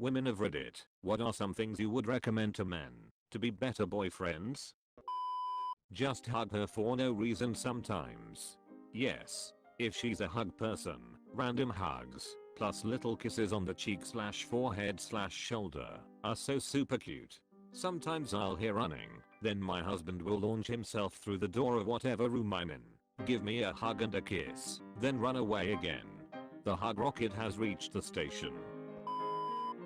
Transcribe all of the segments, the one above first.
Women of Reddit, what are some things you would recommend to men to be better boyfriends? Just hug her for no reason sometimes. Yes. If she's a hug person, random hugs, plus little kisses on the cheek/forehead/shoulder are so super cute. Sometimes I'll hear running, then my husband will launch himself through the door of whatever room I'm in, give me a hug and a kiss, then run away again. The hug rocket has reached the station.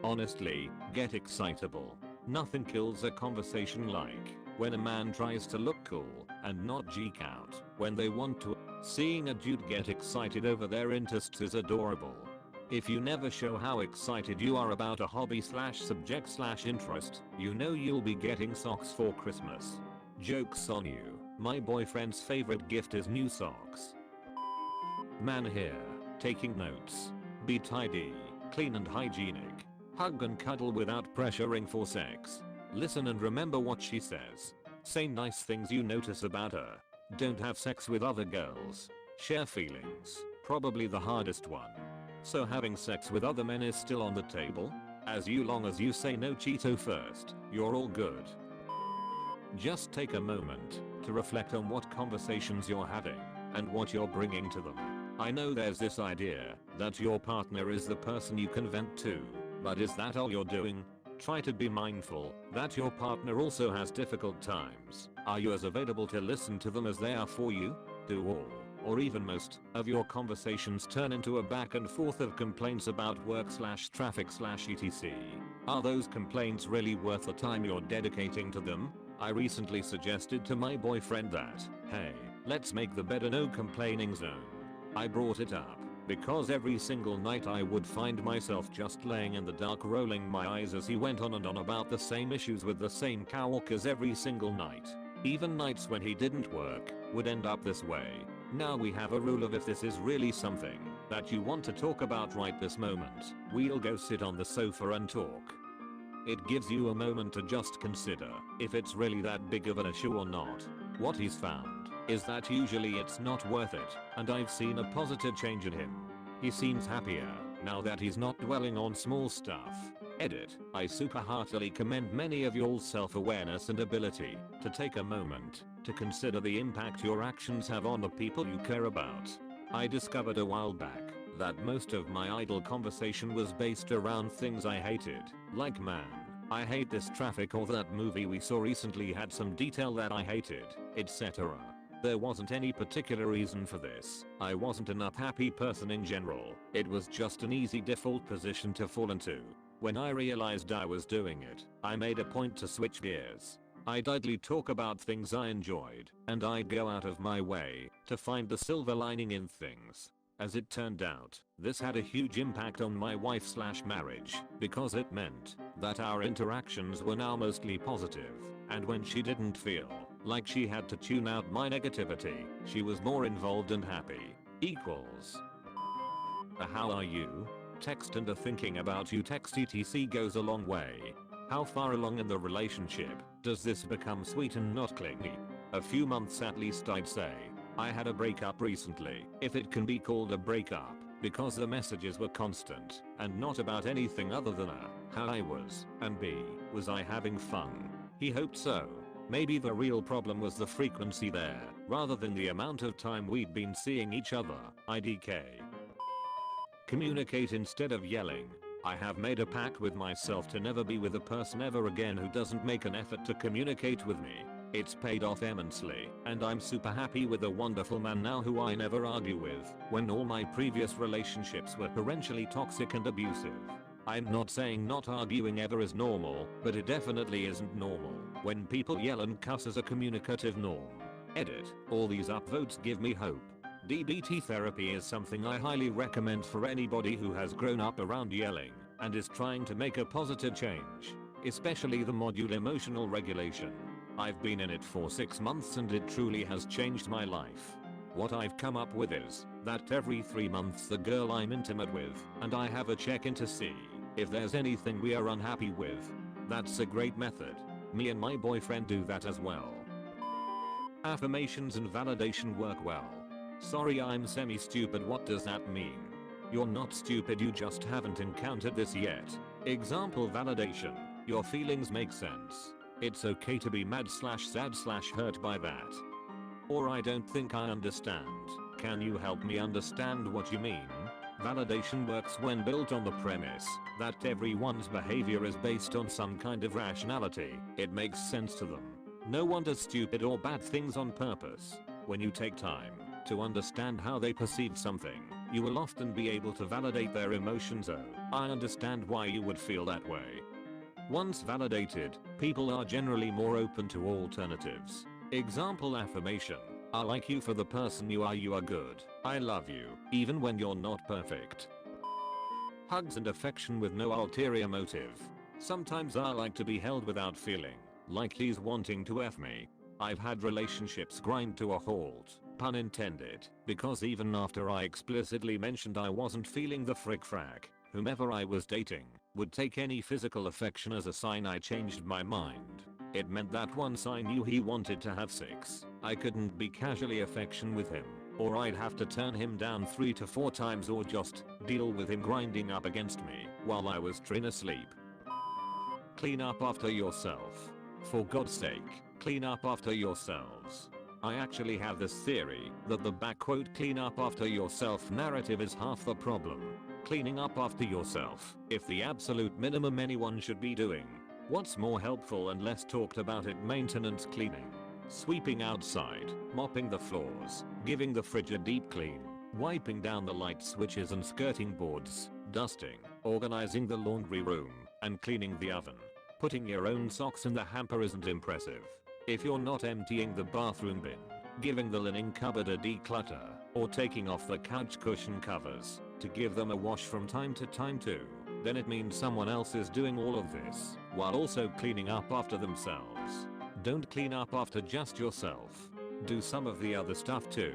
Honestly, get excitable. Nothing kills a conversation like when a man tries to look cool and not geek out when they want to. Seeing a dude get excited over their interests is adorable. If you never show how excited you are about a hobby/subject/interest, you know you'll be getting socks for Christmas. Joke's on you, my boyfriend's favorite gift is new socks. Man here, taking notes. Be tidy, clean and hygienic. Hug and cuddle without pressuring for sex. Listen and remember what she says. Say nice things you notice about her. Don't have sex with other girls. Share feelings, probably the hardest one. So having sex with other men is still on the table? As long as you say no Cheeto first, you're all good. Just take a moment to reflect on what conversations you're having and what you're bringing to them. I know there's this idea that your partner is the person you can vent to, but is that all you're doing? Try to be mindful that your partner also has difficult times. Are you as available to listen to them as they are for you? Do all, or even most, of your conversations turn into a back and forth of complaints about work/traffic/etc? Are those complaints really worth the time you're dedicating to them? I recently suggested to my boyfriend that, hey, let's make the bed a no complaining zone. I brought it up because every single night I would find myself just laying in the dark rolling my eyes as he went on and on about the same issues with the same coworkers every single night. Even nights when he didn't work would end up this way. Now we have a rule of if this is really something that you want to talk about right this moment, we'll go sit on the sofa and talk. It gives you a moment to just consider if it's really that big of an issue or not. What he's found is that usually it's not worth it, and I've seen a positive change in him. He seems happier now that he's not dwelling on small stuff. Edit. I super heartily commend many of y'all's self-awareness and ability to take a moment to consider the impact your actions have on the people you care about. I discovered a while back that most of my idle conversation was based around things I hated, like man, I hate this traffic, or that movie we saw recently had some detail that I hated, etc. There wasn't any particular reason for this. I wasn't an unhappy person in general. It was just an easy default position to fall into. When I realized I was doing it, I made a point to switch gears. I'd idly talk about things I enjoyed, and I'd go out of my way to find the silver lining in things. As it turned out, this had a huge impact on my wife/marriage because it meant that our interactions were now mostly positive, and when she didn't feel like she had to tune out my negativity, she was more involved and happy. Equals a how are you? Text and a thinking about you text etc goes a long way. How far along in the relationship does this become sweet and not clingy? A few months at least, I'd say. I had a breakup recently, if it can be called a breakup, because the messages were constant and not about anything other than A, how I was, and B, was I having fun. He hoped so. Maybe the real problem was the frequency there, rather than the amount of time we'd been seeing each other. IDK. Communicate instead of yelling. I have made a pact with myself to never be with a person ever again who doesn't make an effort to communicate with me. It's paid off immensely, and I'm super happy with a wonderful man now who I never argue with, when all my previous relationships were torrentially toxic and abusive. I'm not saying not arguing ever is normal, but it definitely isn't normal when people yell and cuss as a communicative norm. Edit. All these upvotes give me hope. DBT therapy is something I highly recommend for anybody who has grown up around yelling and is trying to make a positive change, especially the module emotional regulation. I've been in it for 6 months and it truly has changed my life. What I've come up with is that every 3 months the girl I'm intimate with and I have a check-in to see if there's anything we are unhappy with. That's a great method. Me and my boyfriend do that as well. Affirmations and validation work well. Sorry, I'm semi-stupid. What does that mean? You're not stupid, you just haven't encountered this yet. Example validation. Your feelings make sense. It's okay to be mad/sad/hurt by that. Or I don't think I understand. Can you help me understand what you mean? Validation works when built on the premise that everyone's behavior is based on some kind of rationality. It makes sense to them. No one does stupid or bad things on purpose. When you take time to understand how they perceive something, you will often be able to validate their emotions. Oh, I understand why you would feel that way. Once validated, people are generally more open to alternatives. Example affirmation. I like you for the person you are. You are good. I love you, even when you're not perfect. Hugs and affection with no ulterior motive. Sometimes I like to be held without feeling like he's wanting to F me. I've had relationships grind to a halt, pun intended, because even after I explicitly mentioned I wasn't feeling the frick-frack, whomever I was dating would take any physical affection as a sign I changed my mind. It meant that once I knew he wanted to have sex, I couldn't be casually affection with him, or I'd have to turn him down 3 to 4 times or just deal with him grinding up against me while I was trying to sleep. Clean up after yourself. For God's sake, clean up after yourselves. I actually have this theory that the "clean up after yourself" narrative is half the problem. Cleaning up after yourself, if the absolute minimum anyone should be doing. What's more helpful and less talked about it? Maintenance cleaning. Sweeping outside, mopping the floors, giving the fridge a deep clean, wiping down the light switches and skirting boards, dusting, organizing the laundry room, and cleaning the oven. Putting your own socks in the hamper isn't impressive. If you're not emptying the bathroom bin, giving the linen cupboard a declutter, or taking off the couch cushion covers to give them a wash from time to time too, then it means someone else is doing all of this while also cleaning up after themselves. Don't clean up after just yourself. Do some of the other stuff too.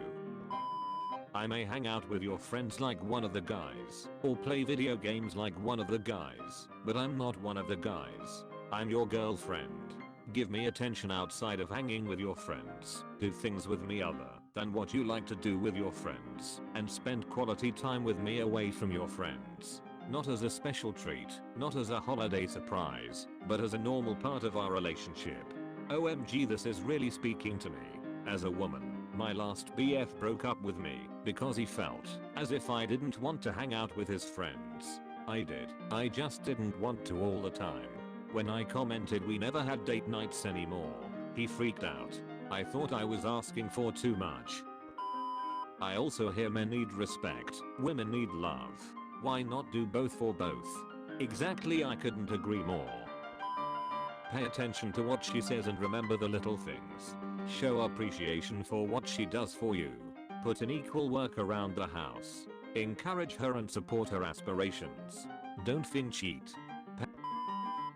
I may hang out with your friends like one of the guys, or play video games like one of the guys, but I'm not one of the guys. I'm your girlfriend. Give me attention outside of hanging with your friends. Do things with me other than what you like to do with your friends, and spend quality time with me away from your friends. Not as a special treat, not as a holiday surprise, but as a normal part of our relationship. OMG, this is really speaking to me. As a woman, my last BF broke up with me because he felt as if I didn't want to hang out with his friends. I did. I just didn't want to all the time. When I commented we never had date nights anymore, he freaked out. I thought I was asking for too much. I also hear men need respect, women need love. Why not do both for both? Exactly, I couldn't agree more. Pay attention to what she says and remember the little things. Show appreciation for what she does for you. Put in equal work around the house. Encourage her and support her aspirations. Don't cheat.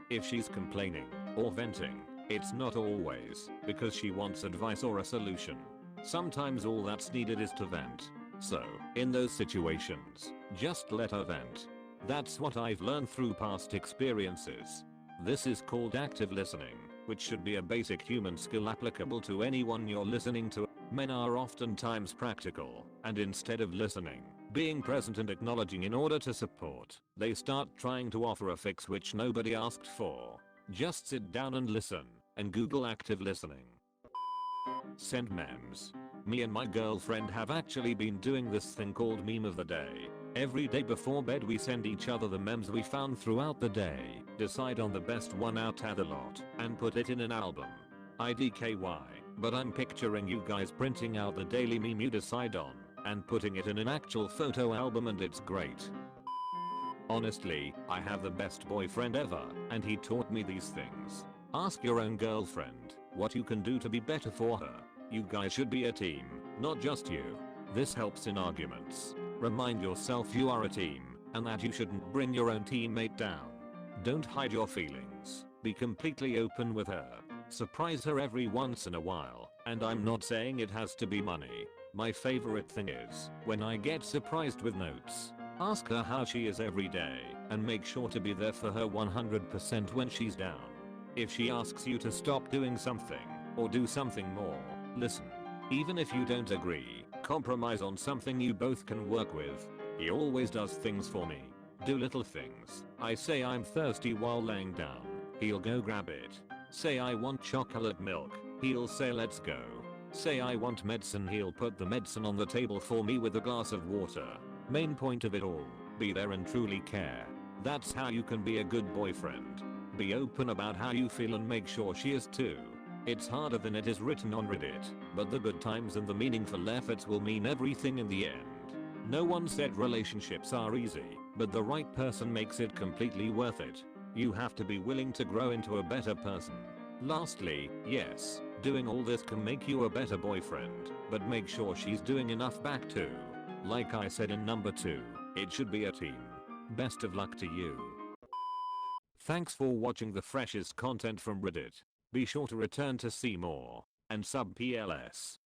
If she's complaining or venting, it's not always because she wants advice or a solution. Sometimes all that's needed is to vent. So, in those situations, just let her vent. That's what I've learned through past experiences. This is called active listening, which should be a basic human skill applicable to anyone you're listening to. Men are oftentimes practical, and instead of listening, being present and acknowledging in order to support, they start trying to offer a fix which nobody asked for. Just sit down and listen, and Google active listening. Send memes. Me and my girlfriend have actually been doing this thing called meme of the day. Every day before bed we send each other the memes we found throughout the day, decide on the best one out of the lot, and put it in an album. IDKY, but I'm picturing you guys printing out the daily meme you decide on, and putting it in an actual photo album, and it's great. Honestly, I have the best boyfriend ever, and he taught me these things. Ask your own girlfriend what you can do to be better for her. You guys should be a team, not just you. This helps in arguments. Remind yourself you are a team, and that you shouldn't bring your own teammate down. Don't hide your feelings. Be completely open with her. Surprise her every once in a while, and I'm not saying it has to be money. My favorite thing is when I get surprised with notes. Ask her how she is every day, and make sure to be there for her 100% when she's down. If she asks you to stop doing something, or do something more, listen. Even if you don't agree, compromise on something you both can work with. He always does things for me. Do little things. I say I'm thirsty while laying down. He'll go grab it. Say I want chocolate milk. He'll say let's go. Say I want medicine. He'll put the medicine on the table for me with a glass of water. Main point of it all. Be there and truly care. That's how you can be a good boyfriend. Be open about how you feel and make sure she is too. It's harder than it is written on Reddit, but the good times and the meaningful efforts will mean everything in the end. No one said relationships are easy, but the right person makes it completely worth it. You have to be willing to grow into a better person. Lastly, yes, doing all this can make you a better boyfriend, but make sure she's doing enough back too. Like I said in number 2, it should be a team. Best of luck to you. Thanks for watching the freshest content from Reddit. Be sure to return to see more, and sub PLS.